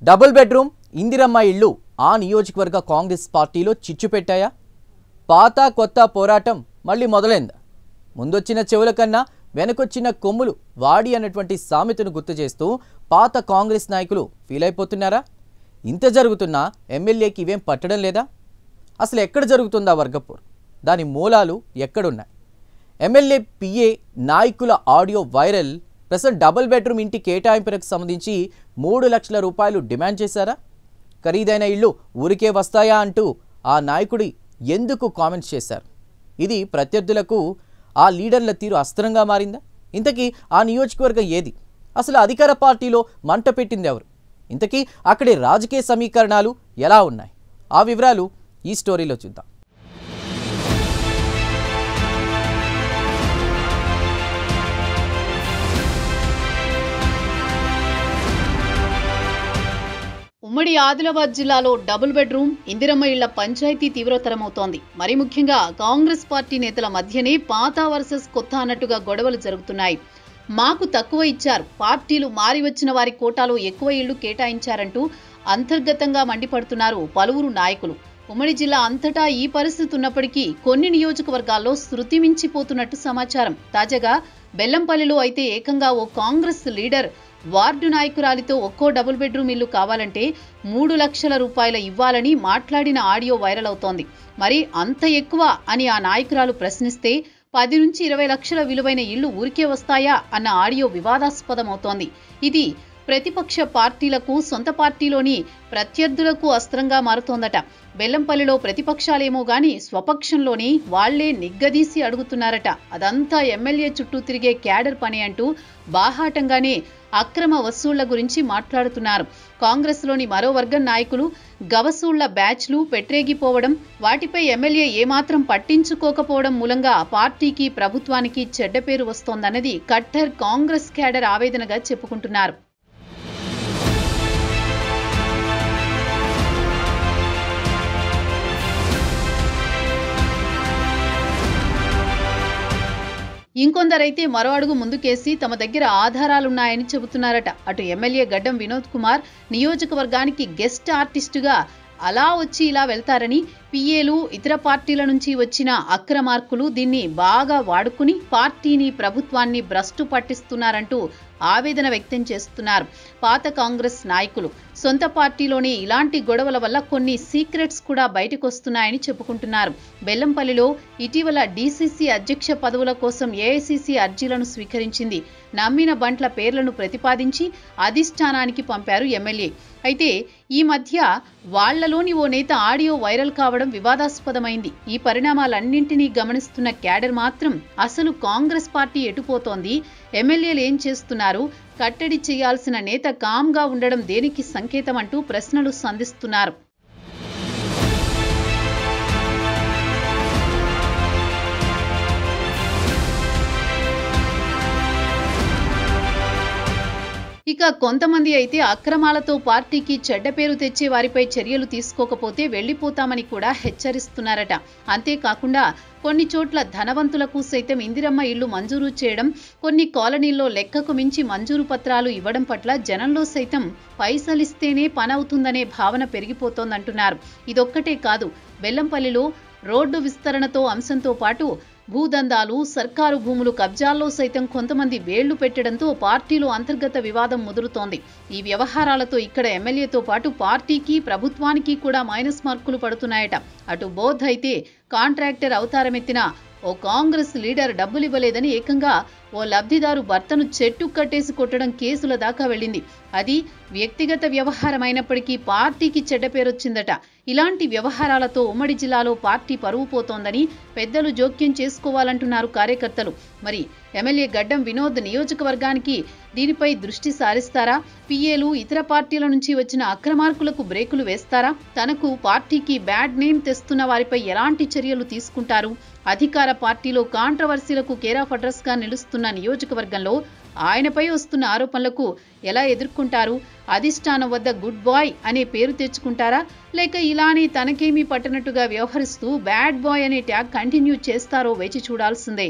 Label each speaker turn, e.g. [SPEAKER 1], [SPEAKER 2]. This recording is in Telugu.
[SPEAKER 1] డబుల్ బెడ్రూమ్ ఇందిరమ్మ ఇళ్ళు ఆ నియోజకవర్గ కాంగ్రెస్ పార్టీలో చిచ్చు పెట్టాయా? పాత కొత్త పోరాటం మళ్ళీ మొదలైందా? ముందొచ్చిన చెవుల కన్నా వెనకొచ్చిన కొమ్ములు వాడి అన్నటువంటి సామెతను గుర్తు చేస్తూ పాత కాంగ్రెస్ నాయకులు ఫీల్ అయిపోతున్నారా? ఇంత జరుగుతున్నా ఎమ్మెల్యేకి ఇవేం పట్టడం లేదా? అసలు ఎక్కడ జరుగుతుందా వర్గపూర్? దాని మూలాలు ఎక్కడున్నాయి? ఎమ్మెల్యే పిఏ నాయకుల ఆడియో వైరల్. ప్రస్తుతం డబుల్ బెడ్రూమ్ ఇంటి కేటాయింపులకు సంబంధించి 3 లక్షల రూపాయలు డిమాండ్ చేశారా? ఖరీదైన ఇళ్ళు ఊరికే వస్తాయా అంటూ ఆ నాయకుడి ఎందుకు కామెంట్స్ చేశారు? ఇది ప్రత్యర్థులకు ఆ లీడర్ల తీరు అస్త్రంగా మారిందా? ఇంతకీ ఆ నియోజకవర్గం ఏది? అసలు అధికార పార్టీలో మంట పెట్టింది ఎవరు? ఇంతకీ అక్కడి రాజకీయ సమీకరణాలు ఎలా ఉన్నాయి? ఆ వివరాలు ఈ స్టోరీలో చూద్దాం.
[SPEAKER 2] ఉమ్మడి ఆదిలాబాద్ జిల్లాలో డబుల్ బెడ్రూమ్ ఇందిరమ్మ ఇళ్ల పంచాయతీ తీవ్రతరమవుతోంది. మరి ముఖ్యంగా కాంగ్రెస్ పార్టీ నేతల మధ్యనే పాత వర్సెస్ కొత్త అన్నట్టుగా గొడవలు జరుగుతున్నాయి. మాకు తక్కువ ఇచ్చారు, పార్టీలు మారి వచ్చిన వారి కోటాలో ఎక్కువ ఇళ్లు కేటాయించారంటూ అంతర్గతంగా మండిపడుతున్నారు పలువురు నాయకులు. ఉమ్మడి జిల్లా అంతటా ఈ పరిస్థితి ఉన్నప్పటికీ కొన్ని నియోజకవర్గాల్లో శృతి మించిపోతున్నట్టు సమాచారం. తాజాగా బెల్లంపల్లిలో అయితే ఏకంగా ఓ కాంగ్రెస్ లీడర్ వార్డు నాయకురాలితో ఒక్కో డబుల్ బెడ్రూమ్ ఇల్లు కావాలంటే 3 లక్షల రూపాయలు ఇవ్వాలని మాట్లాడిన ఆడియో వైరల్ అవుతోంది. మరి అంత ఎక్కువ అని ఆ నాయకురాలు ప్రశ్నిస్తే 10 నుంచి 20 లక్షల విలువైన ఇళ్లు ఊరికే వస్తాయా అన్న ఆడియో వివాదాస్పదమవుతోంది. ఇది ప్రతిపక్ష పార్టీలకు, సొంత పార్టీలోని ప్రత్యర్థులకు అస్త్రంగా మారుతోందట. బెల్లంపల్లిలో ప్రతిపక్షాలేమో గాని స్వపక్షంలోని వాళ్లే నిగ్గదీసి అడుగుతున్నారట. అదంతా ఎమ్మెల్యే చుట్టూ తిరిగే క్యాడర్ పని అంటూ బాహాటంగానే అక్రమ వసూళ్ల గురించి మాట్లాడుతున్నారు. కాంగ్రెస్ లోని మరో వర్గం నాయకులు గవసూళ్ల బ్యాచ్లు పెట్టరేగిపోవడం, వాటిపై ఎమ్మెల్యే ఏమాత్రం పట్టించుకోకపోవడం మూలంగా పార్టీకి, ప్రభుత్వానికి చెడ్డ పేరు వస్తోందన్నది కట్టర్ కాంగ్రెస్ క్యాడర్ ఆవేదనగా చెప్పుకుంటున్నారు. ఇంకొందరైతే మరో అడుగు ముందుకేసి తమ దగ్గర ఆధారాలున్నాయని చెబుతున్నారట. అటు ఎమ్మెల్యే గడ్డం వినోద్ కుమార్ నియోజకవర్గానికి గెస్ట్ ఆర్టిస్టుగా అలా వచ్చి ఇలా వెళ్తారని, పిఏలు, ఇతర పార్టీల నుంచి వచ్చిన అక్రమార్కులు దీన్ని బాగా వాడుకుని పార్టీని, ప్రభుత్వాన్ని భ్రష్టు పట్టిస్తున్నారంటూ ఆవేదన వ్యక్తం చేస్తున్నారు పాత కాంగ్రెస్ నాయకులు. సొంత పార్టీలోని ఇలాంటి గొడవల వల్ల కొన్ని సీక్రెట్స్ కూడా బయటకొస్తున్నాయని చెప్పుకుంటున్నారు. బెల్లంపల్లిలో ఇటీవల డీసీసీ అధ్యక్ష పదవుల కోసం ఏఐసీసీ అర్జీలను స్వీకరించింది. నమ్మిన బంట్ల పేర్లను ప్రతిపాదించి అధిష్టానానికి పంపారు ఎమ్మెల్యే. అయితే ఈ మధ్య వాళ్లలోని ఓ నేత ఆడియో వైరల్ కావడం వివాదాస్పదమైంది. ఈ పరిణామాలన్నింటినీ గమనిస్తున్న క్యాడర్ మాత్రం అసలు కాంగ్రెస్ పార్టీ ఎటుపోతోంది, ఎమ్మెల్యేలు ఏం చేస్తున్నారు, కట్టడి చేయాల్సిన నేత కామ్గా ఉండడం దేనికి సంకేతం అంటూ ప్రశ్నలు సంధిస్తున్నారు. ఇక కొంతమంది అయితే అక్రమాలతో పార్టీకి చెడ్డ పేరు తెచ్చే వారిపై చర్యలు తీసుకోకపోతే వెళ్లిపోతామని కూడా హెచ్చరిస్తున్నారట. అంతేకాకుండా కొన్ని చోట్ల ధనవంతులకు సైతం ఇందిరమ్మ ఇళ్లు మంజూరు చేయడం, కొన్ని కాలనీల్లో లెక్కకు మించి మంజూరు పత్రాలు ఇవ్వడం పట్ల జనంలో సైతం పైసలిస్తేనే పనవుతుందనే భావన పెరిగిపోతోందంటున్నారు. ఇదొక్కటే కాదు, బెల్లంపల్లిలో రోడ్డు విస్తరణతో అంశంతో పాటు భూదందాలు, సర్కారు భూములు కబ్జాల్లో సైతం కొంతమంది వేళ్లు పెట్టడంతో పార్టీలో అంతర్గత వివాదం ముదురుతోంది. ఈ వ్యవహారాలతో ఇక్కడ ఎమ్మెల్యేతో పాటు పార్టీకి, ప్రభుత్వానికి కూడా మైనస్ మార్కులు పడుతున్నాయట. అటు బోధ్ అయితే కాంట్రాక్టర్ అవతారమెత్తిన ఓ కాంగ్రెస్ లీడర్ డబ్బులివ్వలేదని ఏకంగా ఓ లబ్ధిదారు భర్తను చెట్టు కట్టేసి కొట్టడం కేసుల దాకా వెళ్ళింది. అది వ్యక్తిగత వ్యవహారం అయినప్పటికీ పార్టీకి చెడ్డ పేరొచ్చిందట. ఇలాంటి వ్యవహారాలతో ఉమ్మడి జిల్లాలో పార్టీ పరువు పోతోందని పెద్దలు జోక్యం చేసుకోవాలంటున్నారు కార్యకర్తలు. మరి ఎమ్మెల్యే గడ్డం వినోద్ నియోజకవర్గానికి దీనిపై దృష్టి సారిస్తారా? పిఏలు, ఇతర పార్టీల నుంచి వచ్చిన అక్రమార్కులకు బ్రేకులు వేస్తారా? తనకు, పార్టీకి బ్యాడ్ నేమ్ తెస్తున్న వారిపై ఎలాంటి చర్యలు తీసుకుంటారు? అధికార పార్టీలో కాంట్రవర్సీలకు కేర్ ఆఫ్ అడ్రస్ గా నిలుస్తున్న నియోజకవర్గంలో ఆయనపై వస్తున్న ఆరోపణలకు ఎలా ఎదుర్కొంటారు? అధిష్టానం వద్ద గుడ్ బాయ్ అనే పేరు తెచ్చుకుంటారా, లేక ఇలానే తనకేమీ పట్టనట్టుగా వ్యవహరిస్తూ బ్యాడ్ బాయ్ అనే ట్యాగ్ కంటిన్యూ చేస్తారో వేచి చూడాల్సిందే.